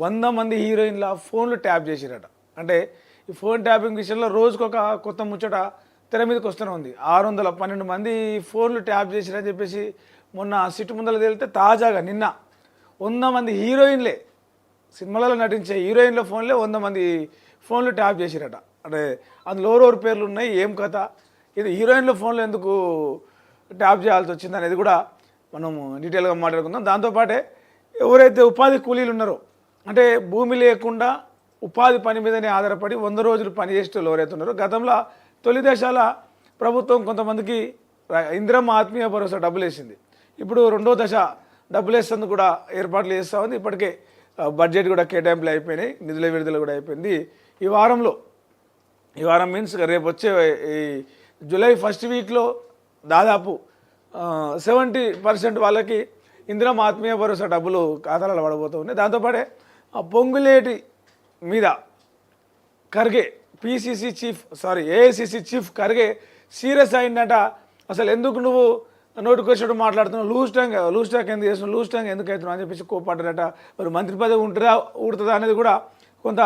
100 మంది హీరోయిన్ల ఫోన్లు ట్యాప్ చేసిరట. అంటే ఈ ఫోన్ ట్యాపింగ్ విషయంలో రోజుకొక కొత్త ముచ్చట తెర మీదకి వస్తూనే ఉంది. 612 మంది ఫోన్లు ట్యాప్ చేసిరని చెప్పేసి మొన్న సిట్టు ముందర తేలితే తాజాగా నిన్న 100 మంది హీరోయిన్లే, సినిమాలలో నటించే హీరోయిన్ల ఫోన్లే 100 మంది ఫోన్లు ట్యాప్ చేసిరట. అంటే అందులో ఎవరెవరి పేర్లు ఉన్నాయి, ఏం కథ, ఇది హీరోయిన్ల ఫోన్లు ఎందుకు ట్యాప్ చేయాల్సి వచ్చింది అనేది కూడా మనం డీటెయిల్గా మాట్లాడుకుందాం. దాంతోపాటే ఎవరైతే ఉపాధి కూలీలు ఉన్నారో, అంటే భూమి లేకుండా ఉపాధి పని మీదనే ఆధారపడి 100 రోజులు పనిచేసేటోళ్ళు ఎవరైతే ఉన్నారో, గతంలో తొలి దశల ప్రభుత్వం కొంతమందికి ఇందిరమ్మ ఆత్మీయ భరోసా డబ్బులు వేసింది. ఇప్పుడు రెండో దశ డబ్బులు వేసేందుకు కూడా ఏర్పాట్లు చేస్తూ ఉంది. ఇప్పటికే బడ్జెట్ కూడా కేటాయింపులు అయిపోయినాయి, నిధుల విడుదల కూడా అయిపోయింది. ఈ వారం మీన్స్ రేపు వచ్చే ఈ జూలై ఫస్ట్ వీక్లో దాదాపు 70% వాళ్ళకి ఇందిరమ్మ ఆత్మీయ భరోసా డబ్బులు ఖాతాలలో పడబోతూ ఉన్నాయి. దాంతోపాటే పొంగులేటి మీద Kharge AICC chief Kharge serious అయిందట. అసలు ఎందుకు నువ్వు నోటికి వచ్చినట్టు మాట్లాడుతున్నావు, లూజ్ టాక్ ఎందుకు చేస్తున్నావు, లూజ్ టాక్ ఎందుకు అవుతున్నావు అని చెప్పేసి కోపడ్డారట. మరి మంత్రి పదవి ఊడుతుందా అనేది కూడా కొంత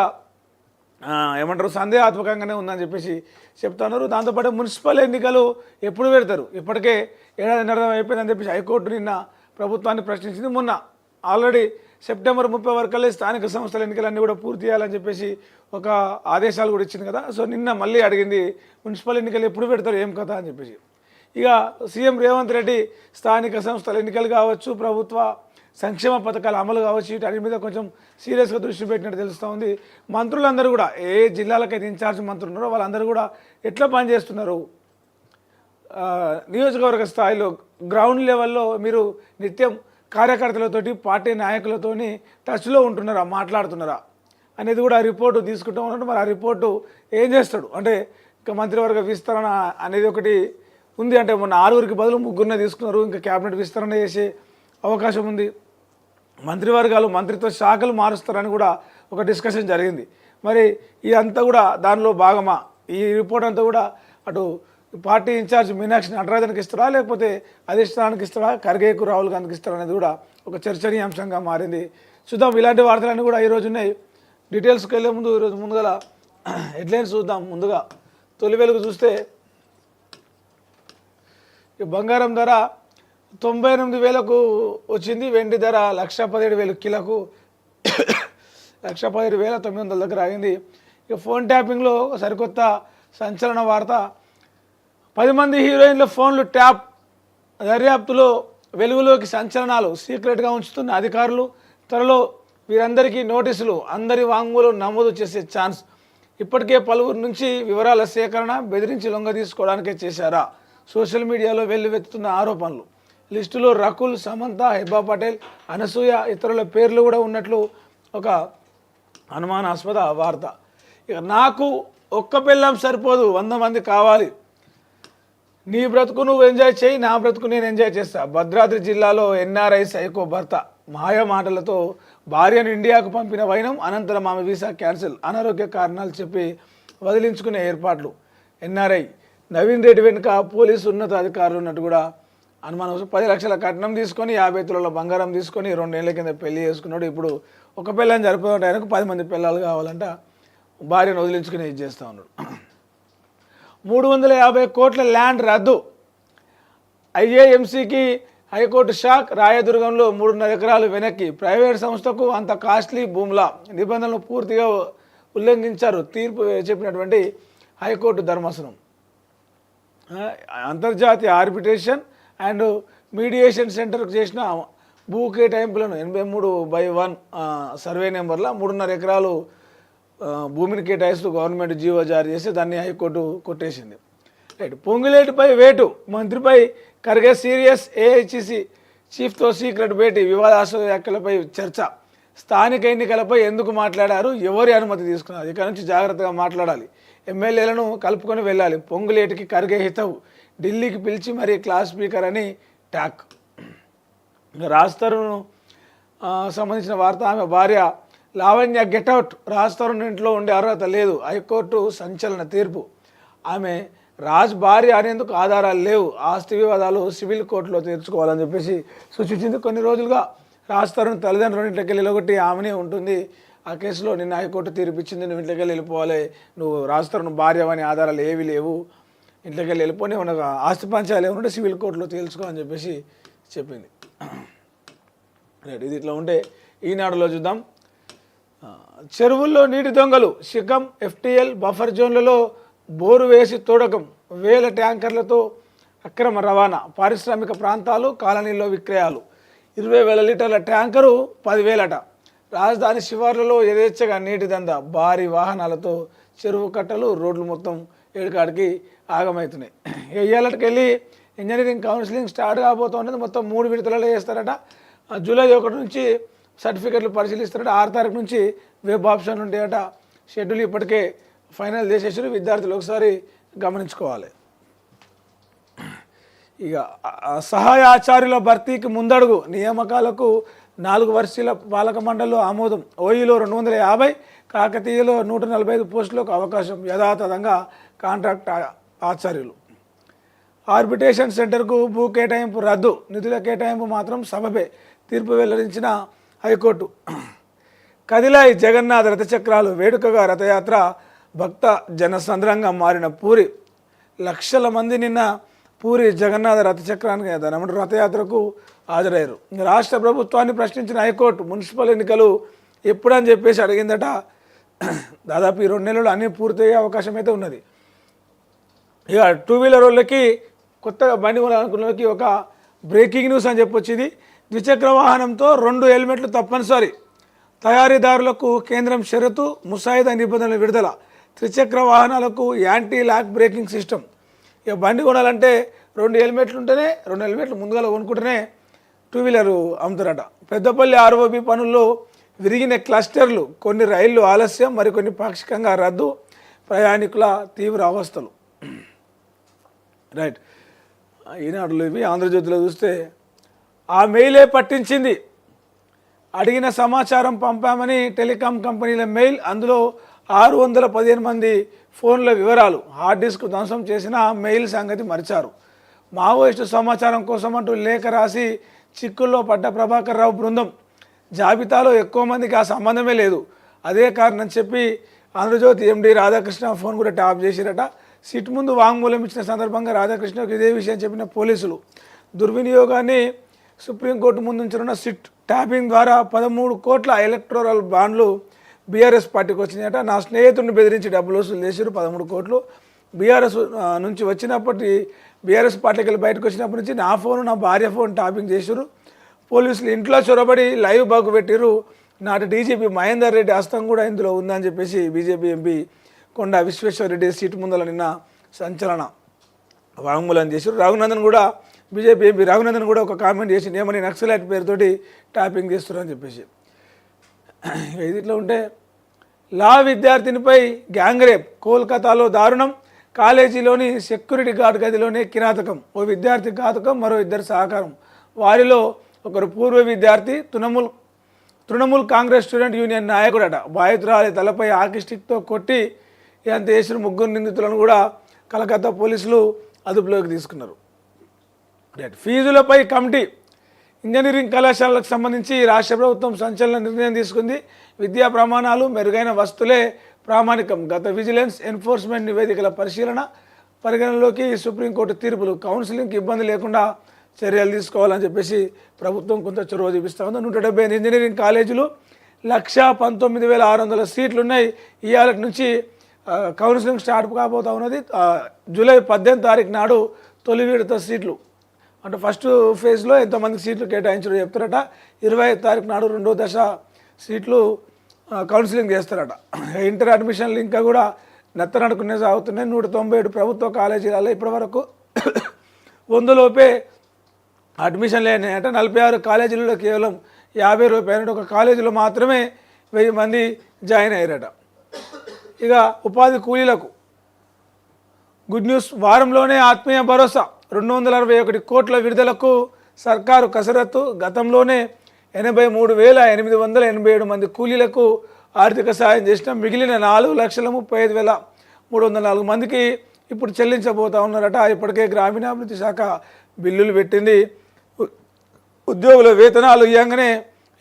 ఏమంటారు సందేహాత్మకంగానే ఉందని చెప్పేసి చెప్తున్నారు. దాంతోపాటు మున్సిపల్ ఎన్నికలు ఎప్పుడు పెడతారు, ఇప్పటికే ఏడాదిన్నర అయిపోయిందని చెప్పేసి హైకోర్టు నిన్న ప్రభుత్వాన్ని ప్రశ్నించింది. మొన్న ఆల్రెడీ సెప్టెంబర్ 30 వరకల్లా స్థానిక సంస్థల ఎన్నికలన్నీ కూడా పూర్తి చేయాలని చెప్పేసి ఒక ఆదేశాలు కూడా ఇచ్చింది కదా. సో నిన్న మళ్ళీ అడిగింది మున్సిపల్ ఎన్నికలు ఎప్పుడు పెడతారు, ఏం కథ అని చెప్పేసి. ఇక సీఎం రేవంత్ రెడ్డి స్థానిక సంస్థల ఎన్నికలు కావచ్చు, ప్రభుత్వ సంక్షేమ పథకాల అమలు కావచ్చు, వీటి మీద కొంచెం సీరియస్గా దృష్టి పెట్టినట్టు తెలుస్తూ ఉంది. మంత్రులందరూ కూడా ఏ జిల్లాలకైతే ఇన్ఛార్జ్ మంత్రులు ఉన్నారో వాళ్ళందరూ కూడా ఎట్లా పనిచేస్తున్నారు, నియోజకవర్గ స్థాయిలో గ్రౌండ్ లెవెల్లో మీరు నిత్యం కార్యకర్తలతోటి పార్టీ నాయకులతోని టచ్లో ఉంటున్నారా, మాట్లాడుతున్నారా అనేది కూడా రిపోర్టు తీసుకుంటూ ఉన్నాడు. మరి ఆ రిపోర్టు ఏం చేస్తాడు అంటే ఇంకా మంత్రివర్గ విస్తరణ అనేది ఒకటి ఉంది. అంటే మొన్న 6కి బదులు 3 తీసుకున్నారు, ఇంకా క్యాబినెట్ విస్తరణ చేసే అవకాశం ఉంది. మంత్రివర్గాలు మంత్రిత్వ శాఖలు మారుస్తారని కూడా ఒక డిస్కషన్ జరిగింది. మరి ఇదంతా కూడా దానిలో భాగమా, ఈ రిపోర్ట్ అంతా కూడా అటు పార్టీ ఇన్ఛార్జ్ మీనాక్షి నటరాజన్కి ఇస్తారా, లేకపోతే అధిష్టానానికి ఇస్తారా, ఖర్గేకు రాహుల్ గాంధీకి ఇస్తారా అనేది కూడా ఒక చర్చనీయాంశంగా మారింది. చూద్దాం, ఇలాంటి వార్తలన్నీ కూడా ఈరోజు ఉన్నాయి. డీటెయిల్స్కి వెళ్ళే ముందు ఈరోజు ముందుగా హెడ్లైన్స్ చూద్దాం. ముందుగా తొలి వెలుగు చూస్తే బంగారం ధర 98,000కు వచ్చింది, వెండి ధర 1,17,000 కిలోకు 1,17,900 దగ్గర ఆగింది. ఇక ఫోన్ ట్యాపింగ్లో సరికొత్త సంచలన వార్త, 10 మంది హీరోయిన్ల ఫోన్లు ట్యాప్ దర్యాప్తులో వెలుగులోకి సంచలనాలు, సీక్రెట్గా ఉంచుతున్న అధికారులు, త్వరలో వీరందరికీ నోటీసులు, అందరి వాంగ్మూలం నమోదు చేసే ఛాన్స్. ఇప్పటికే పలువురు నుంచి వివరాల సేకరణ, బెదిరించి లొంగ తీసుకోవడానికే చేశారా, సోషల్ మీడియాలో వెల్లువెత్తుతున్న ఆరోపణలు. లిస్టులో రకుల్, సమంత, హెబా పటేల్, అనసూయ, ఇతరుల పేర్లు కూడా ఉన్నట్లు ఒక అనుమానాస్పద వార్త. ఇక నాకు ఒక్క పిల్లం సరిపోదు, 100 మంది కావాలి, నీ బ్రతుకు నువ్వు ఎంజాయ్ చేయి, నా బ్రతుకు నేను ఎంజాయ్ చేస్తా. భద్రాద్రి జిల్లాలో ఎన్ఆర్ఐ సైకో భర్త మాయ మాటలతో భార్యను ఇండియాకు పంపిన వైనం, అనంతరం ఆమె వీసా క్యాన్సిల్, అనారోగ్య కారణాలు చెప్పి వదిలించుకునే ఏర్పాట్లు. ఎన్ఆర్ఐ నవీన్ రెడ్డి వెనుక పోలీసు ఉన్నత అధికారులు ఉన్నట్టు కూడా అనుమానం. 10 లక్షల కట్నం తీసుకొని 50 తులాల బంగారం తీసుకొని 2 ఏళ్ల కింద పెళ్లి చేసుకున్నాడు. ఇప్పుడు ఒక పిల్లని సరిపోతుంటే ఆయనకు 10 మంది పిల్లలు కావాలంట, భార్యను వదిలించుకుని ఇది చేస్తూ ఉన్నాడు. 350 కోట్ల ల్యాండ్ రద్దు, ఐఏఎంసీకి హైకోర్టు షాక్. రాయదుర్గంలో 3.5 ఎకరాలు వెనక్కి, ప్రైవేట్ సంస్థకు అంత కాస్ట్లీ భూముల నిబంధనలు పూర్తిగా ఉల్లంఘించారు, తీర్పు చెప్పినటువంటి హైకోర్టు ధర్మాసనం. అంతర్జాతీయ ఆర్బిట్రేషన్ అండ్ మీడియేషన్ సెంటర్కు చేసిన భూ కేటాయింపులను 83/1 సర్వే నెంబర్లో 3.5 ఎకరాలు భూమిని కేటాయిస్తూ గవర్నమెంట్ జీవో జారీ చేసి దాన్ని హైకోర్టు కొట్టేసింది. రైట్, పొంగులేటిపై వేటు, మంత్రిపై ఖర్గే సీరియస్, ఏఐసిసి చీఫ్తో సీక్రెట్ భేటీ, వివాదాస్పద వ్యాఖ్యలపై చర్చ. స్థానిక ఎన్నికలపై ఎందుకు మాట్లాడారు, ఎవరి అనుమతి తీసుకున్నారు, ఇక నుంచి జాగ్రత్తగా మాట్లాడాలి, ఎమ్మెల్యేలను కలుపుకొని వెళ్ళాలి, పొంగులేటికి ఖర్గే హితవు, ఢిల్లీకి పిలిచి మరీ క్లాస్ స్పీకర్ అని టాక్. రాజ్తరుణ్ సంబంధించిన వార్త, ఆమె భార్య లావణ్య గెటౌట్, రాజ్తరుణ్ ఇంట్లో ఉండే అర్హత లేదు, హైకోర్టు సంచలన తీర్పు. ఆమె రాజ్ భార్య అనేందుకు ఆధారాలు లేవు, ఆస్తి వివాదాలు సివిల్ కోర్టులో తీర్చుకోవాలని చెప్పేసి సూచించింది. కొన్ని రోజులుగా రాస్తారు తల్లిదండ్రులు ఇంట్లోకి వెళ్ళి ఒకటి ఆమెనే ఉంటుంది. ఆ కేసులో నిన్న హైకోర్టు తీర్పిచ్చింది, నువ్వు ఇంట్లోకి వెళ్ళి వెళ్ళిపోవాలి, నువ్వు రాస్తారు భార్య అని ఆధారాలు ఏవి లేవు, ఇంట్లోకి వెళ్ళి వెళ్ళిపోయి ఉన్న ఆస్తి పంచాలు ఏమంటే సివిల్ కోర్టులో తేల్చుకో అని చెప్పేసి చెప్పింది. రైట్, ఇది ఇట్లా ఉంటే ఈనాడులో చూద్దాం. చెరువుల్లో నీటి దొంగలు, శిఖం FTL బఫర్ జోన్లలో బోరు వేసి తోడకం, వేల ట్యాంకర్లతో అక్రమ రవాణా, పారిశ్రామిక ప్రాంతాలు కాలనీల్లో విక్రయాలు, 20,000 లీటర్ల ట్యాంకరు 10,000 రాజధాని శివార్లలో యథేచ్ఛగా నీటి దంద, భారీ వాహనాలతో చెరువు కట్టలు రోడ్లు మొత్తం ఏడుకాడికి ఆగమవుతున్నాయి. ఇయ్యాలకి వెళ్ళి ఇంజనీరింగ్ కౌన్సిలింగ్ స్టార్ట్ కాబోతున్నది. మొత్తం 3 విడతలలో చేస్తారట. జూలై 1 నుంచి సర్టిఫికెట్లు పరిశీలిస్తారట. 6 తారీఖు నుంచి వెబ్ ఆప్షన్ ఉంటాయట. షెడ్యూల్ ఇప్పటికే ఫైనల్ చేసేసారు, విద్యార్థులు ఒకసారి గమనించుకోవాలి. ఇక సహాయ ఆచార్యుల భర్తీకి ముందడుగు, నియామకాలకు 4 వర్షీల పాలక మండలిలో ఆమోదం, ఓయూలో 250, కాకతీయలో 145 పోస్టులకు అవకాశం, యథాతథంగా కాంట్రాక్ట్ ఆచార్యులు. ఆర్బిటేషన్ సెంటర్కు భూ కేటాయింపు రద్దు, నిధుల కేటాయింపు మాత్రం సబబే, తీర్పు వెల్లడించిన హైకోర్టు. కదిలాయి జగన్నాథ రథచక్రాలు, వేడుకగా రథయాత్ర, భక్త జనసంద్రంగా మారిన పూరి. లక్షల మంది నిన్న పూరి జగన్నాథ రథచక్రానికి రథయాత్రకు హాజరయ్యారు. రాష్ట్ర ప్రభుత్వాన్ని ప్రశ్నించిన హైకోర్టు, మున్సిపల్ ఎన్నికలు ఎప్పుడని చెప్పేసి అడిగిందట. దాదాపు ఈ 2 నెలలు అన్నీ పూర్తయ్యే అవకాశం అయితే ఉన్నది. ఇక 2 వీలర్ వాళ్ళకి, కొత్తగా బండి కొనాలనుకున్న వాళ్ళకి ఒక బ్రేకింగ్ న్యూస్ అని చెప్పొచ్చు. ఇది ద్విచక్ర వాహనంతో 2 హెల్మెట్లు తప్పనిసరి, తయారీదారులకు కేంద్రం షరతు, ముసాయిదా నిబంధనలు విడుదల, త్రిచక్ర వాహనాలకు యాంటీ లాక్ బ్రేకింగ్ సిస్టమ్. ఇక బండి కొనాలంటే 2 హెల్మెట్లు ఉంటేనే, 2 హెల్మెట్లు ముందుగా కొనుక్కుంటేనే 2 వీలరు అమ్ముతారట. పెద్దపల్లి ROB పనుల్లో విరిగిన క్లస్టర్లు, కొన్ని రైళ్లు ఆలస్యం, మరికొన్ని పాక్షికంగా రద్దు, ప్రయాణికుల తీవ్ర అవస్థలు. రైట్, ఈనాడులో ఇవి. ఆంధ్రజ్యోతిలో చూస్తే ఆ మెయిలే పట్టించింది, అడిగిన సమాచారం పంపామని టెలికాం కంపెనీల మెయిల్, అందులో 615 మంది ఫోన్ల వివరాలు, హార్డ్ డిస్క్ ధ్వంసం చేసిన మెయిల్ సంగతి మరిచారు. మావోయిస్టు సమాచారం కోసం అంటూ లేఖ రాసి చిక్కుల్లో పడ్డ ప్రభాకర్ రావు బృందం, జాబితాలో ఎక్కువ మందికి ఆ సంబంధమే లేదు, అదే కారణం చెప్పి ఆంధ్రజ్యోతి MD రాధాకృష్ణ ఫోన్ కూడా ట్యాప్ చేసిరట. సిట్ ముందు వాంగ్మూలం ఇచ్చిన సందర్భంగా రాధాకృష్ణకు ఇదే విషయం చెప్పిన పోలీసులు, దుర్వినియోగాన్ని సుప్రీంకోర్టు ముందుంచనున్న సిట్ ట్యాపింగ్ ద్వారా 13 కోట్ల ఎలక్టోరల్ బాండ్లు బీఆర్ఎస్ పార్టీకి వచ్చినాయట. నా స్నేహితుడిని బెదిరించి డబ్బులు వసూలు చేశారు, 13 కోట్లు. బీఆర్ఎస్ నుంచి వచ్చినప్పటి, బీఆర్ఎస్ పార్టీకి వెళ్ళి బయటకు వచ్చినప్పటి నుంచి నా ఫోను, నా భార్య ఫోన్ ట్యాపింగ్ చేశారు. పోలీసులు ఇంట్లో చొరబడి లైవ్ బాగు పెట్టారు. నాటి DGP మహేందర్ రెడ్డి హస్తం కూడా ఇందులో ఉందని చెప్పేసి బీజేపీ ఎంపీ కొండా విశ్వేశ్వరరెడ్డి సీటు ముందల నిన్న సంచలన వాంగ్మూలం చేశారు. రఘునందన్ కూడా, బీజేపీ ఎంపీ రఘునందన్ కూడా ఒక కామెంట్ చేసి, ఏమని నక్సలైట్ పేరుతోటి ట్యాపింగ్ చేస్తున్నారని చెప్పేసి. ఇది ఇట్లా ఉంటే లా విద్యార్థినిపై గ్యాంగ్ రేప్, కోల్కతాలో దారుణం, కాలేజీలోని సెక్యూరిటీ గార్డ్ గదిలోనే కిరాతకం, ఓ విద్యార్థి ఘాతకం, మరో 2 సహకారం. వారిలో ఒకరు పూర్వ విద్యార్థి, తృణమూల్ కాంగ్రెస్ స్టూడెంట్ యూనియన్ నాయకుడట. బాధితురాలి తలపై హాకీ స్టిక్తో కొట్టి ఎంత చేసిన 3 నిందితులను కూడా కలకత్తా పోలీసులు అదుపులోకి తీసుకున్నారు. ఫీజులపై కమిటీ, ఇంజనీరింగ్ కళాశాలలకు సంబంధించి రాష్ట్ర ప్రభుత్వం సంచలన నిర్ణయం తీసుకుంది. విద్యా ప్రమాణాలు, మెరుగైన వస్తువులే ప్రామాణికం, గత విజిలెన్స్ ఎన్ఫోర్స్మెంట్ నివేదికల పరిగణనలోకి సుప్రీంకోర్టు తీర్పులు, కౌన్సిలింగ్కి ఇబ్బంది లేకుండా చర్యలు తీసుకోవాలని చెప్పేసి ప్రభుత్వం కొంత చొరవ చూపిస్తూ ఉంది. 175 ఇంజనీరింగ్ కాలేజీలు, 119,600 సీట్లు ఉన్నాయి. ఇవాళ నుంచి కౌన్సిలింగ్ స్టార్ట్ కాబోతూ ఉన్నది. జూలై 18 తారీఖు నాడు తొలి విడత సీట్లు, అంటే ఫస్ట్ ఫేజ్లో ఎంతమందికి సీట్లు కేటాయించడం చెప్తారట. 25 తారీఖు నాడు 2వ దశ సీట్లు కౌన్సిలింగ్ చేస్తారట. ఇంటర్ అడ్మిషన్లు ఇంకా కూడా నెత్తనడుకునే సాగుతున్నాయి. 197 ప్రభుత్వ కాలేజీలలో ఇప్పటివరకు 100 లోపే అడ్మిషన్లు అయినాయట. 46 కాలేజీలలో కేవలం 50 రూపాయలు, ఒక కాలేజీలో మాత్రమే 1000 మంది జాయిన్ అయ్యారట. ఇక ఉపాధి కూలీలకు గుడ్ న్యూస్, వారంలోనే ఆత్మీయ భరోసా, 261 కోట్ల విడుదలకు సర్కారు కసరత్తు. గతంలోనే 83,887 మంది కూలీలకు ఆర్థిక సాయం చేసిన మిగిలిన 4,35,304 మందికి ఇప్పుడు చెల్లించబోతా ఉన్నారట. ఇప్పటికే గ్రామీణాభివృద్ధి శాఖ బిల్లులు పెట్టింది. ఉద్యోగుల వేతనాలు ఇవ్వగానే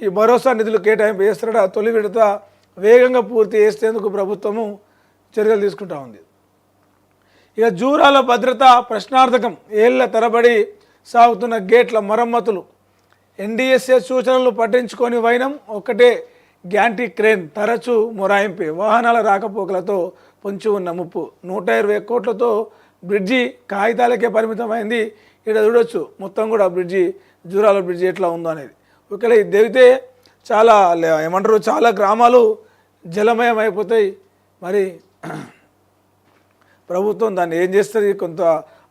ఈ భరోసా నిధులు కేటాయింపు చేస్తారట. తొలి విడత వేగంగా పూర్తి చేసేందుకు ప్రభుత్వము చర్యలు తీసుకుంటా ఉంది. ఇక జూరాల భద్రత ప్రశ్నార్థకం. ఏళ్ల తరబడి సాగుతున్న గేట్ల మరమ్మతులు. ఎన్డీఎస్ఏ సూచనలు పట్టించుకొని వైనం. ఒకటే గ్యాంటీ క్రేన్ తరచూ మొరాయింపే. వాహనాల రాకపోకలతో పొంచి ఉన్న ముప్పు. 120 కోట్లతో బ్రిడ్జి కాగితాలకే పరిమితమైంది. ఇక్కడ చూడొచ్చు మొత్తం కూడా బ్రిడ్జి, జూరాల బ్రిడ్జి ఎట్లా ఉందో అనేది. ఒకవేళ ఇది తెగితే చాలా ఏమంటారు, చాలా గ్రామాలు జలమయం అయిపోతాయి. మరి ప్రభుత్వం దాన్ని ఏం చేస్తుంది, కొంత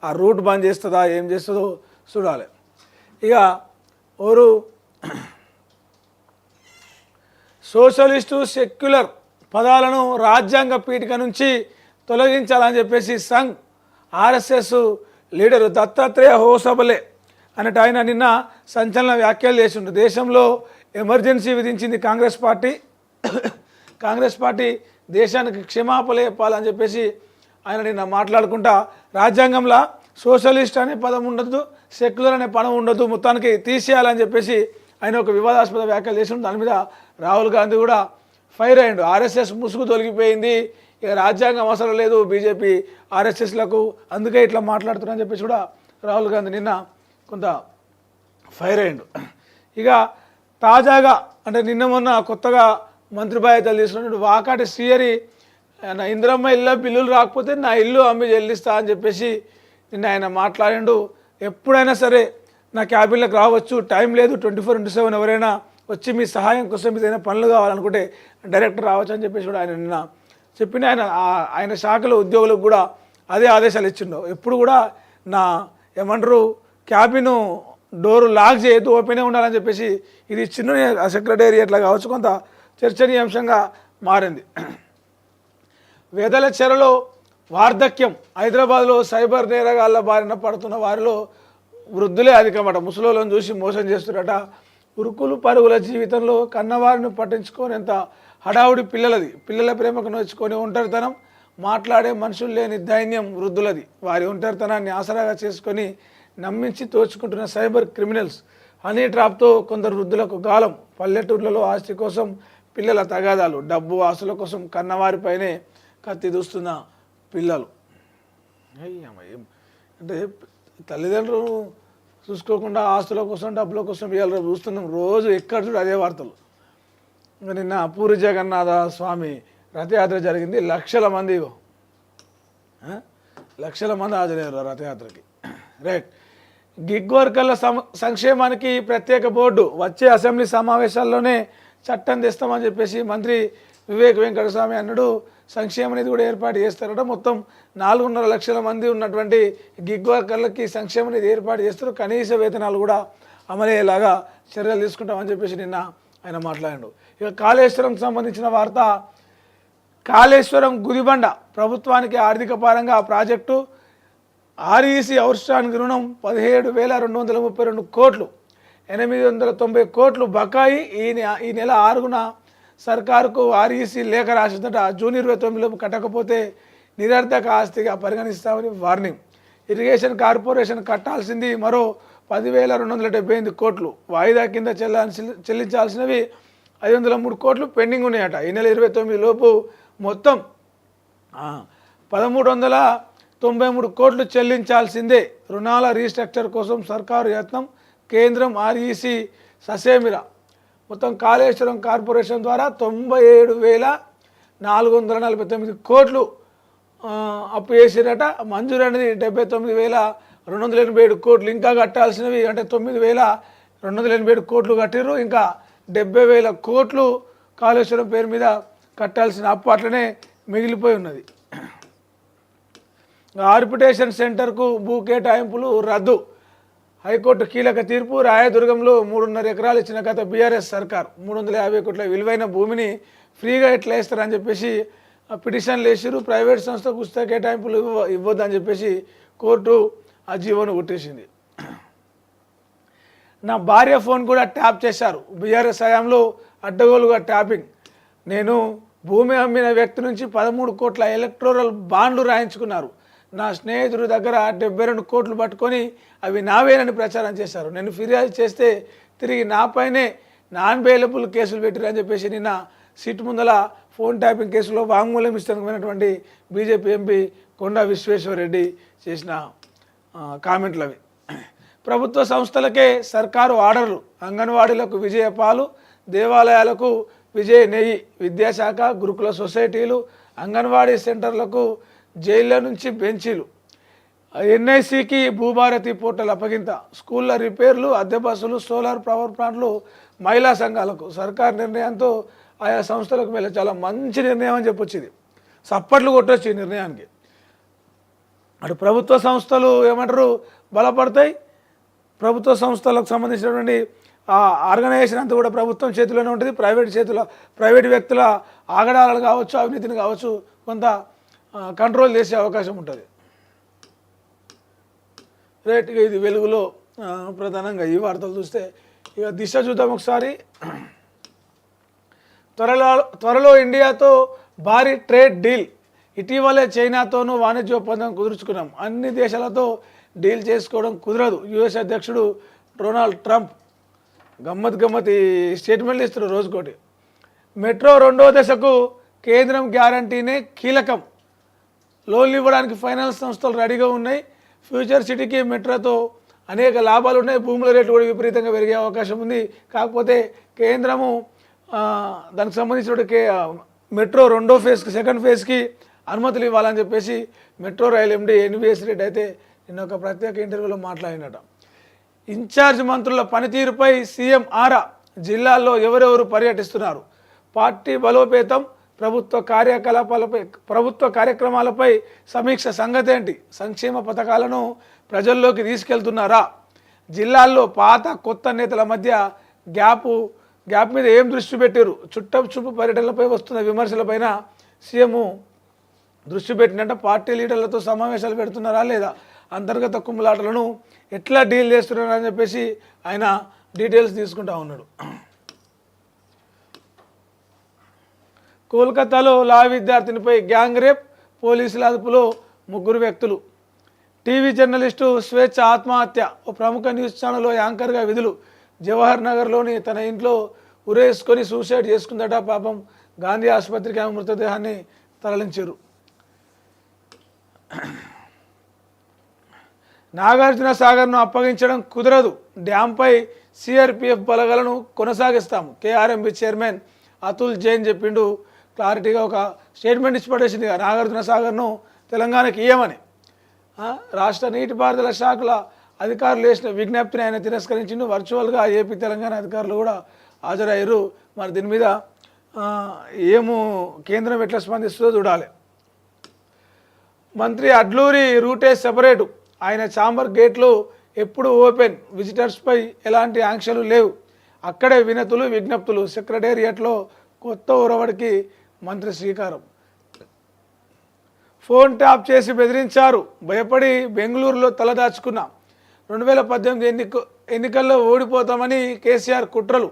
ఆ రూట్ బంద్ చేస్తుందా, ఏం చేస్తుందో చూడాలి. ఇక ఓరు సోషలిస్టు సెక్యులర్ పదాలను రాజ్యాంగ పీఠిక నుంచి తొలగించాలని చెప్పేసి సంఘ్ ఆర్ఎస్ఎస్ లీడరు దత్తాత్రేయ హోసబలే అన్నట్టు ఆయన నిన్న సంచలన వ్యాఖ్యలు చేసిండు. దేశంలో ఎమర్జెన్సీ విధించింది కాంగ్రెస్ పార్టీ. కాంగ్రెస్ పార్టీ దేశానికి క్షమాపణ చెప్పాలని చెప్పేసి ఆయన నిన్న మాట్లాడుకుంటా, రాజ్యాంగంలో సోషలిస్ట్ అనే పదం ఉండదు, సెక్యులర్ అనే పదం ఉండదు, మొత్తానికి తీసేయాలని చెప్పేసి ఆయన ఒక వివాదాస్పద వ్యాఖ్యలు చేసిండు. దాని మీద రాహుల్ గాంధీ కూడా ఫైర్ అయ్యిండు. ఆర్ఎస్ఎస్ ముసుగు తొలగిపోయింది, ఇక రాజ్యాంగం అవసరం లేదు బీజేపీ ఆర్ఎస్ఎస్లకు, అందుకే ఇట్లా మాట్లాడుతున్నారని చెప్పేసి కూడా రాహుల్ గాంధీ నిన్న కొంత ఫైర్ అయ్యిండు. ఇక తాజాగా అంటే నిన్న మొన్న కొత్తగా మంత్రి బాధ్యతలు తీసుకున్నట్టు వాకాటి శ్రీహరి, నా ఇందిరమ్మ ఇళ్ళ బిల్లులు రాకపోతే నా ఇల్లు అమ్మి చెల్లిస్తా అని చెప్పేసి నిన్న ఆయన మాట్లాడిండు. ఎప్పుడైనా సరే నా క్యాబిన్లకు రావచ్చు, టైం లేదు, 24/7 ఎవరైనా వచ్చి మీ సహాయం కోసం ఏదైనా పనులు కావాలనుకుంటే డైరెక్ట్ రావచ్చు అని చెప్పేసి కూడా ఆయన నిన్న చెప్పిన. ఆయన శాఖలో ఉద్యోగులకు కూడా అదే ఆదేశాలు ఇచ్చిండు. ఎప్పుడు కూడా నా ఏమంటారు క్యాబిన్ డోరు లాక్ చేయొద్దు, ఓపెనే ఉండాలని చెప్పేసి ఇది చిన్న సెక్రటేరియట్లా కావచ్చు కొంత చర్చనీయాంశంగా మారింది. వెదల చెరలో వార్ధక్యం. హైదరాబాద్లో సైబర్ నేరగాళ్ల బారిన పడుతున్న వారిలో వృద్ధులే అధికమట. ముసలోళ్ళని చూసి మోసం చేస్తున్నట. ఉరుకులు పరుగుల జీవితంలో కన్నవారిని పట్టించుకోనేంత హడావుడి పిల్లలది. పిల్లల ప్రేమకు నోచుకొని ఒంటరితనం, మాట్లాడే మనుషులు లేని దైన్యం వృద్ధులది. వారి ఒంటరితనాన్ని ఆసరాగా చేసుకొని నమ్మించి తోచుకుంటున్న సైబర్ క్రిమినల్స్. హనీ ట్రాప్తో కొందరు వృద్ధులకు గాలం. పల్లెటూర్లలో ఆస్తి కోసం పిల్లల తగాదాలు. డబ్బు ఆస్తుల కోసం కన్నవారిపైనే కత్తి దూస్తున్న పిల్లలు. అంటే తల్లిదండ్రులు చూసుకోకుండా ఆస్తుల కోసం డబ్బుల కోసం ఇవాళ చూస్తున్నాం. రోజు ఎక్కడ చూడు అదే వార్తలు. నిన్న పూరి జగన్నాథ స్వామి రథయాత్ర జరిగింది. లక్షల మంది హాజరయ్యారు రథయాత్రకి. రైట్. గిగ్ వర్కర్ల సంక్షేమానికి ప్రత్యేక బోర్డు. వచ్చే అసెంబ్లీ సమావేశాల్లోనే చట్టం తెస్తామని చెప్పేసి మంత్రి వివేక్ వెంకటస్వామి అన్నాడు. సంక్షేమ నిధి కూడా ఏర్పాటు చేస్తారట. మొత్తం 4.5 లక్షల మంది ఉన్నటువంటి గిగ్ వర్కర్లకి సంక్షేమ నిధి ఏర్పాటు చేస్తారు. కనీస వేతనాలు కూడా అమలయ్యేలాగా చర్యలు తీసుకుంటామని చెప్పేసి నిన్న ఆయన మాట్లాడాడు. ఇక కాళేశ్వరంకి సంబంధించిన వార్త. కాళేశ్వరం గుదిబండ ప్రభుత్వానికి ఆర్థిక పరంగా ఆ ప్రాజెక్టు ఆర్ఈసీ ఔట్స్టాండింగ్ రుణం 17,232 కోట్లు, 890 కోట్లు బకాయి. ఈ నెల 6న సర్కారుకు ఆర్ఈసీ లేఖ రాసిందట. జూన్ 29లోపు కట్టకపోతే నిరర్ధక ఆస్తిగా పరిగణిస్తామని వార్నింగ్. ఇరిగేషన్ కార్పొరేషన్ కట్టాల్సింది మరో 10,278 కోట్లు. వాయిదా కింద చెల్లించాల్సినవి 503 కోట్లు పెండింగ్ ఉన్నాయట. ఈ నెల 29 లోపు మొత్తం 1,393 కోట్లు చెల్లించాల్సిందే. రుణాల రీస్ట్రక్చర్ కోసం సర్కారు యత్నం. కేంద్రం ఆర్ఈసీ ససేమిరా. మొత్తం కాళేశ్వరం కార్పొరేషన్ ద్వారా 97,449 కోట్లు అప్పు చేసిరట. మంజూరు అనేది 79,287 కోట్లు. ఇంకా కట్టాల్సినవి అంటే 9,287 కోట్లు కట్టిర్రు. ఇంకా 70,000 కోట్లు కాళేశ్వరం పేరు మీద కట్టాల్సిన అప్పు అట్లనే మిగిలిపోయి ఉన్నది. ఆర్బిట్రేషన్ సెంటర్కు భూ కేటాయింపులు రద్దు. హైకోర్టు కీలక తీర్పు. రాయదుర్గంలో 3.5 ఎకరాలు ఇచ్చిన గత బీఆర్ఎస్ సర్కార్ 350 కోట్ల విలువైన భూమిని ఫ్రీగా ఎట్లా ఇస్తారని చెప్పేసి పిటిషన్లు వేసారు. ప్రైవేట్ సంస్థకు ఉచిత కేటాయింపులు ఇవ్వద్దని చెప్పేసి కోర్టు ఆ జీవోను కొట్టేసింది. నా భార్య ఫోన్ కూడా ట్యాప్ చేశారు. బీఆర్ఎస్ హయాంలో అడ్డగోలుగా ట్యాపింగ్. నేను భూమి అమ్మిన వ్యక్తి నుంచి 13 కోట్ల ఎలక్టోరల్ బాండ్లు రాయించుకున్నారు. నా స్నేహితుడి దగ్గర 72 కోట్లు పట్టుకొని అవి నావేనని ప్రచారం చేశారు. నేను ఫిర్యాదు చేస్తే తిరిగి నాపైనే నాన్ బెయిలబుల్ కేసులు పెట్టిరని చెప్పేసి నిన్న సిట్ ముందల ఫోన్ ట్యాపింగ్ కేసులో వాంగ్మూలం ఇస్తానటువంటి బీజేపీ ఎంపీ కొండా విశ్వేశ్వరరెడ్డి చేసిన కామెంట్లు అవి. ప్రభుత్వ సంస్థలకే సర్కారు ఆర్డర్లు, అంగన్వాడీలకు విజయపాలు, దేవాలయాలకు విజయ నెయ్యి, విద్యాశాఖ గురుకుల సొసైటీలు, అంగన్వాడీ సెంటర్లకు జైళ్ళ నుంచి బెంచీలు, ఎన్ఐసికి భూభారతి పోర్టల్ అప్పగింత, స్కూళ్ళ రిపేర్లు, అద్దె బస్సులు, సోలార్ పవర్ ప్లాంట్లు మహిళా సంఘాలకు. సర్కార్ నిర్ణయంతో ఆయా సంస్థలకు మేలు. చాలా మంచి నిర్ణయం అని చెప్పొచ్చింది, సప్పట్లు కొట్టొచ్చు ఈ నిర్ణయానికి. అటు ప్రభుత్వ సంస్థలు ఏమంటారు బలపడతాయి, ప్రభుత్వ సంస్థలకు సంబంధించినటువంటి ఆర్గనైజేషన్ అంతా కూడా ప్రభుత్వం చేతిలోనే ఉంటుంది. ప్రైవేట్ వ్యక్తుల ఆగడాలు కావచ్చు, అవినీతిని కావచ్చు కొంత కంట్రోల్ చేసే అవకాశం ఉంటుంది. రైట్, ఇది వెలుగులో ప్రధానంగా ఈ వార్తలు చూస్తే ఇక దిశ చూద్దాం ఒకసారి. త్వరలో ఇండియాతో భారీ ట్రేడ్ డీల్, ఇటీవలే చైనాతోనూ వాణిజ్య ఒప్పందం కుదుర్చుకున్నాం. అన్ని దేశాలతో డీల్ చేసుకోవడం కుదరదు. యుఎస్ అధ్యక్షుడు డొనాల్డ్ ట్రంప్ గమ్మత్ స్టేట్మెంట్లు ఇస్తున్నారు రోజుకోటి. మెట్రో 2వ దశకు కేంద్రం గ్యారంటీనే కీలకం. లోన్లు ఇవ్వడానికి ఫైనాన్స్ సంస్థలు రెడీగా ఉన్నాయి. ఫ్యూచర్ సిటీకి మెట్రోతో అనేక లాభాలు ఉన్నాయి. భూముల రేట్లు కూడా విపరీతంగా పెరిగే అవకాశం ఉంది. కాకపోతే కేంద్రము దానికి సంబంధించిన మెట్రో 2వ ఫేజ్కి, సెకండ్ ఫేజ్కి అనుమతులు ఇవ్వాలని చెప్పేసి మెట్రో రైల్ ఎండి ఎన్వీఎస్ రెడ్డి అయితే నిన్న ఒక ప్రత్యేక ఇంటర్వ్యూలో మాట్లాడినట. ఇన్ఛార్జ్ మంత్రుల పనితీరుపై సీఎం ఆరా, జిల్లాల్లో ఎవరెవరు పర్యటిస్తున్నారు, పార్టీ బలోపేతం, ప్రభుత్వ కార్యక్రమాలపై సమీక్ష సంగతి ఏంటి, సంక్షేమ పథకాలను ప్రజల్లోకి తీసుకెళ్తున్నారా, జిల్లాల్లో పాత కొత్త నేతల మధ్య గ్యాప్ మీద ఏం దృష్టి పెట్టారు, చుట్టపు పర్యటనలపై వస్తున్న విమర్శలపైన సీఎం దృష్టి పెట్టినట్ట. పార్టీ లీడర్లతో సమావేశాలు పెడుతున్నారా లేదా, అంతర్గత కుమ్ములాటలను ఎట్లా డీల్ చేస్తున్నారా అని చెప్పేసి ఆయన డీటెయిల్స్ తీసుకుంటా ఉన్నాడు. కోల్కతాలో లా విద్యార్థినిపై గ్యాంగ్ రేప్, పోలీసుల అదుపులో 3 వ్యక్తులు. టీవీ జర్నలిస్టు స్వేచ్ఛ ఆత్మహత్య. ఓ ప్రముఖ న్యూస్ ఛానల్లో యాంకర్గా విధులు. జవహర్ నగర్లోని తన ఇంట్లో ఉరేసుకొని సూసైడ్ చేసుకుందట. పాపం గాంధీ ఆసుపత్రికి ఆమె మృతదేహాన్ని తరలించారు. నాగార్జున సాగర్ను అప్పగించడం కుదరదు, డ్యాంపై సిఆర్పిఎఫ్ బలగాలను కొనసాగిస్తాము. కేఆర్ఎంబి చైర్మన్ అతుల్ జైన్ చెప్పిండు. క్లారిటీగా ఒక స్టేట్మెంట్ ఇచ్చి పడేసింది నాగార్జున సాగర్ను తెలంగాణకి ఇయ్యమని. రాష్ట్ర నీటిపారుదల శాఖల అధికారులు వేసిన విజ్ఞప్తిని ఆయన తిరస్కరించిండు. వర్చువల్గా ఏపీ తెలంగాణ అధికారులు కూడా హాజరయ్యారు. మరి దీని మీద కేంద్రం ఎట్లా స్పందిస్తుందో చూడాలి. మంత్రి అడ్లూరి రూటే సెపరేటు, ఆయన ఛాంబర్ గేట్లు ఎప్పుడు ఓపెన్, విజిటర్స్పై ఎలాంటి ఆంక్షలు లేవు, అక్కడే వినతులు విజ్ఞప్తులు. సెక్రటేరియట్లో కొత్త ఒరవడికి మంత్రి శ్రీకారం. ఫోన్ ట్యాప్ చేసి బెదిరించారు, భయపడి బెంగళూరులో తలదాచుకున్నా. 2018 ఎన్నికల్లో ఓడిపోతామని కేసీఆర్ కుట్రలు.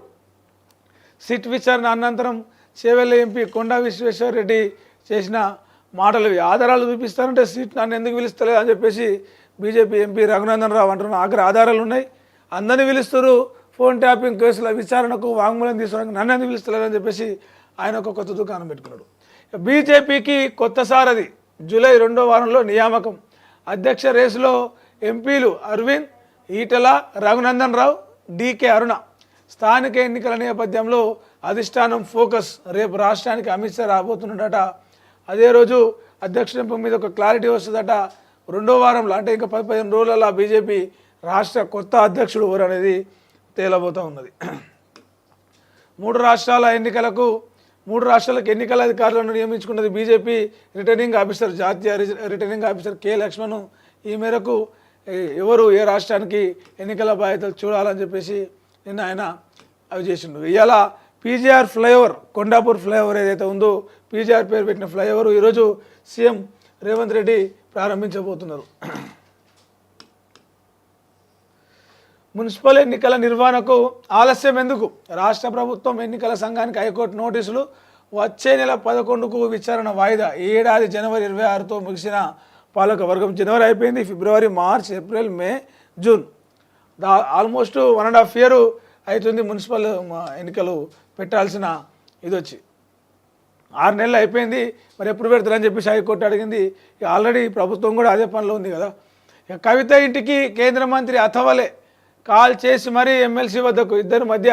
సిట్ విచారణ అనంతరం చేవెళ్ళ ఎంపీ కొండా విశ్వేశ్వరరెడ్డి చేసిన మాటలు. ఆధారాలు చూపిస్తారంటే సీట్ నన్ను ఎందుకు పిలుస్తలేదు అని చెప్పేసి బీజేపీ ఎంపీ రఘునందన్ రావు అంటున్నారు. ఆఖరి ఆధారాలు ఉన్నాయి, అందరినీ పిలుస్తారు. ఫోన్ ట్యాపింగ్ కేసుల విచారణకు వాంగ్మూలం తీసుకోవడానికి నన్ను ఎందుకు పిలుస్తలేదని చెప్పేసి ఆయన ఒక కొత్త దుకాణం పెట్టుకున్నాడు. బీజేపీకి కొత్త సారథి, జూలై 2వ వారంలో నియామకం. అధ్యక్ష రేసులో ఎంపీలు అరవింద్, ఈటల, రఘునందన్ రావు, డీకే అరుణ. స్థానిక ఎన్నికల నేపథ్యంలో అధిష్టానం ఫోకస్. రేపు రాష్ట్రానికి అమిత్ షా రాబోతున్నాడట. అదే రోజు అధ్యక్షుడి ఎంపిక మీద ఒక క్లారిటీ వస్తుందట. 2వ వారంలో అంటే ఇంకా 15 రోజులలో బీజేపీ రాష్ట్ర కొత్త అధ్యక్షుడు ఎవరు అనేది తేలబోతూ ఉన్నది. 3 రాష్ట్రాలకు ఎన్నికల అధికారులను నియమించుకున్నది బీజేపీ రిటర్నింగ్ ఆఫీసర్, జాతీయ రిటర్నింగ్ ఆఫీసర్ కె లక్ష్మణ్. ఈ మేరకు ఎవరు ఏ రాష్ట్రానికి ఎన్నికల బాధ్యతలు చూడాలని చెప్పేసి నిన్న ఆయన అవి చేసిండు. ఇవాళ పీజీఆర్ ఫ్లైఓవర్, కొండాపూర్ ఫ్లైఓవర్ ఏదైతే ఉందో పీజీఆర్ పేరు పెట్టిన ఫ్లైఓవర్ ఈరోజు సీఎం రేవంత్ రెడ్డి ప్రారంభించబోతున్నారు. మున్సిపల్ ఎన్నికల నిర్వహణకు ఆలస్యం ఎందుకు, రాష్ట్ర ప్రభుత్వం ఎన్నికల సంఘానికి హైకోర్టు నోటీసులు. వచ్చే నెల 11కు విచారణ వాయిదా. ఈ ఏడాది జనవరి 26తో ముగిసిన పాలక వర్గం. జనవరి అయిపోయింది, ఫిబ్రవరి, మార్చ్, ఏప్రిల్, మే, జూన్, ఆల్మోస్ట్ 1.5 year అవుతుంది మున్సిపల్ ఎన్నికలు పెట్టాల్సిన ఇది వచ్చి 6 నెలలు అయిపోయింది, మరి ఎప్పుడు పెడతారని చెప్పేసి హైకోర్టు అడిగింది. ఆల్రెడీ ప్రభుత్వం కూడా అదే పనిలో ఉంది కదా. కవిత ఇంటికి కేంద్ర మంత్రి అథవలే కాల్ చేసి మరీ ఎమ్మెల్సీ వద్దకు ఇద్దరి మధ్య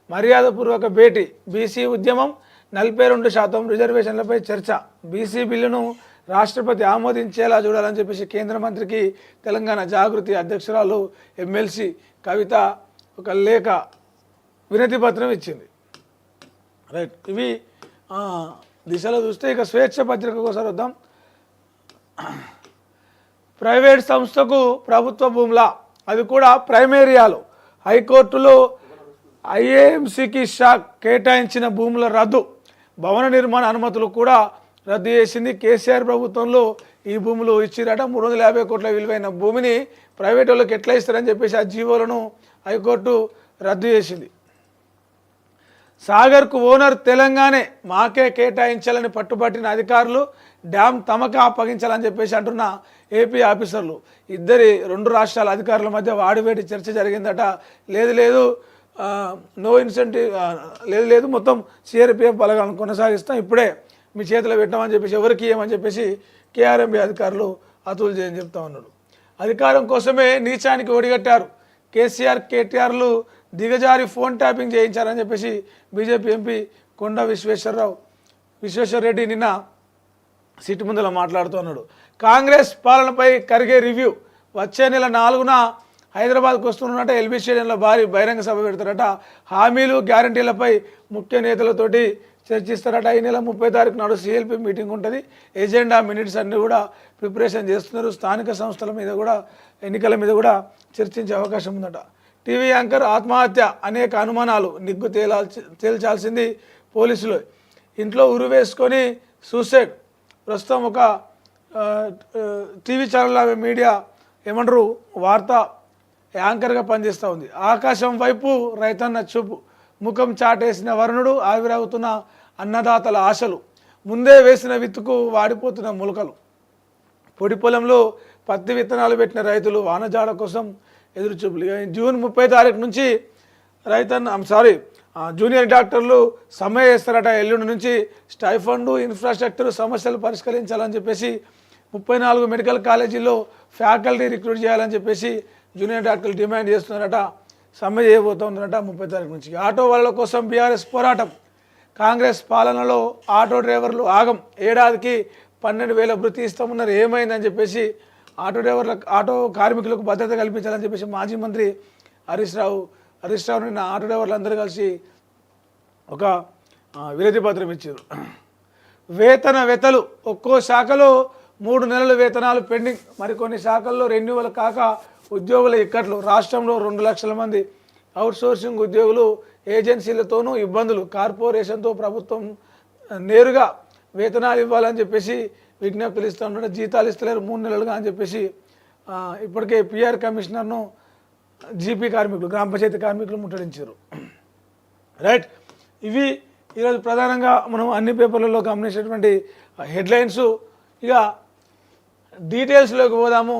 మర్యాదపూర్వక భేటీ. బీసీ ఉద్యమం 42% రిజర్వేషన్లపై చర్చ. బీసీ బిల్లును రాష్ట్రపతి ఆమోదించేలా చూడాలని చెప్పేసి కేంద్ర మంత్రికి తెలంగాణ జాగృతి అధ్యక్షురాలు ఎమ్మెల్సీ కవిత ఒక లేఖ వినతి పత్రం ఇచ్చింది. రైట్, ఇవి దిశలో చూస్తే ఇక స్వేచ్ఛ పత్రిక కోసం వద్దాం. ప్రైవేట్ సంస్థకు ప్రభుత్వ భూముల, అది కూడా ప్రైమ్ ఏరియాలో హైకోర్టులో ఐఏఎంసీకి షాక్. కేటాయించిన భూముల రద్దు, భవన నిర్మాణ అనుమతులు కూడా రద్దు చేసింది. కేసీఆర్ ప్రభుత్వంలో ఈ భూములు ఇచ్చిరట. 350 కోట్ల విలువైన భూమిని ప్రైవేట్ వాళ్ళకి ఎట్లా ఇస్తారని చెప్పేసి ఆ జీవోలను హైకోర్టు రద్దు చేసింది. సాగర్కు ఓనర్ తెలంగాణే, మాకే కేటాయించాలని పట్టుబట్టిన అధికారులు డ్యామ్ తమకే అప్పగించాలని చెప్పేసి అంటున్న ఏపీ ఆఫీసర్లు. రెండు రాష్ట్రాల అధికారుల మధ్య వాడివేడి చర్చ జరిగిందట. లేదు నో ఇన్సెంటివ్, లేదు మొత్తం సిఆర్పిఎఫ్ బలగాలను కొనసాగిస్తాం, ఇప్పుడే మీ చేతిలో పెట్టామని చెప్పేసి ఎవరికి ఏమని చెప్పేసి కేఆర్ఎంబీ అధికారులు అతులు చేయని చెప్తా ఉన్నాడు. అధికారం కోసమే నీచానికి ఒడిగట్టారు. కేసీఆర్ కేటీఆర్లు దిగజారి ఫోన్ ట్యాపింగ్ చేయించారని చెప్పేసి బీజేపీ ఎంపీ కొండ విశ్వేశ్వర్ రెడ్డి నిన్న సిట్ ముందులో మాట్లాడుతున్నాడు. కాంగ్రెస్ పాలనపై కరిగే రివ్యూ. వచ్చే నెల 4న హైదరాబాద్కు వస్తున్నట్ట. ఎల్బీ స్టేడియంలో భారీ బహిరంగ సభ పెడతారట. హామీలు గ్యారంటీలపై ముఖ్య నేతలతోటి చర్చిస్తారట. ఈ నెల 30 తారీఖు నాడు సిఎల్పి మీటింగ్ ఉంటుంది. ఎజెండా మినిట్స్ అన్నీ కూడా ప్రిపరేషన్ చేస్తున్నారు. స్థానిక సంస్థల మీద కూడా, ఎన్నికల మీద కూడా చర్చించే అవకాశం ఉందట. టీవీ యాంకర్ ఆత్మహత్య, అనేక అనుమానాలు, నిగ్గు తేల్చాల్సింది పోలీసులు. ఇంట్లో ఉరి వేసుకొని సూసైడ్. ప్రస్తుతం ఒక టీవీ ఛానల్ మీడియా ఏమంటారు వార్త యాంకర్గా పనిచేస్తూ ఉంది. ఆకాశం వైపు రైతన్న చూపు, ముఖం చాటేసిన వరుణుడు, ఆవిరవుతున్న అన్నదాతల ఆశలు, ముందే వేసిన విత్తుకు వాడిపోతున్న మొలకలు. పొడి పొలంలో పత్తి విత్తనాలు పెట్టిన రైతులు వానజాడ కోసం ఎదురుచూపులు. జూన్ 30 తారీఖు నుంచి జూనియర్ డాక్టర్లు సమ్మె చేస్తారట. ఎల్లుండి నుంచి స్టైఫండ్, ఇన్ఫ్రాస్ట్రక్చర్ సమస్యలు పరిష్కరించాలని చెప్పేసి 34 మెడికల్ కాలేజీల్లో ఫ్యాకల్టీ రిక్రూట్ చేయాలని చెప్పేసి జూనియర్ డాక్టర్లు డిమాండ్ చేస్తున్నారట. సమ్మె చేయబోతున్నారట 30 తారీఖు నుంచి. ఆటో వాళ్ళ కోసం బీఆర్ఎస్ పోరాటం. కాంగ్రెస్ పాలనలో ఆటో డ్రైవర్లు ఆగం. ఏడాదికి 12,000 భృతి ఇస్తామన్నారు, ఏమైందని చెప్పేసి ఆటో కార్మికులకు భద్రత కల్పించాలని చెప్పేసి మాజీ మంత్రి హరీష్ రావు నిన్న ఆటో డ్రైవర్లు అందరూ కలిసి ఒక వినతి పత్రం ఇచ్చారు. వేతన వెతలు, ఒక్కో శాఖలో 3 నెలల వేతనాలు పెండింగ్. మరికొన్ని శాఖల్లో రెన్యువల్ కాక ఉద్యోగుల ఇక్కట్లు. రాష్ట్రంలో 2 లక్షల మంది అవుట్సోర్సింగ్ ఉద్యోగులు, ఏజెన్సీలతోనూ ఇబ్బందులు. కార్పొరేషన్తో ప్రభుత్వం నేరుగా వేతనాలు ఇవ్వాలని చెప్పేసి విజ్ఞప్తులు ఇస్తూ ఉంటాడు. జీతాలు ఇస్తలేరు 3 నెలలుగా అని చెప్పేసి ఇప్పటికే పిఆర్ కమిషనర్ను జీపీ కార్మికులు, గ్రామ పంచాయతీ కార్మికులు ముట్టడించారు. రైట్, ఇవి ఈరోజు ప్రధానంగా మనం అన్ని పేపర్లలో గమనించేటువంటి హెడ్లైన్స్. ఇక డీటెయిల్స్లోకి పోదాము.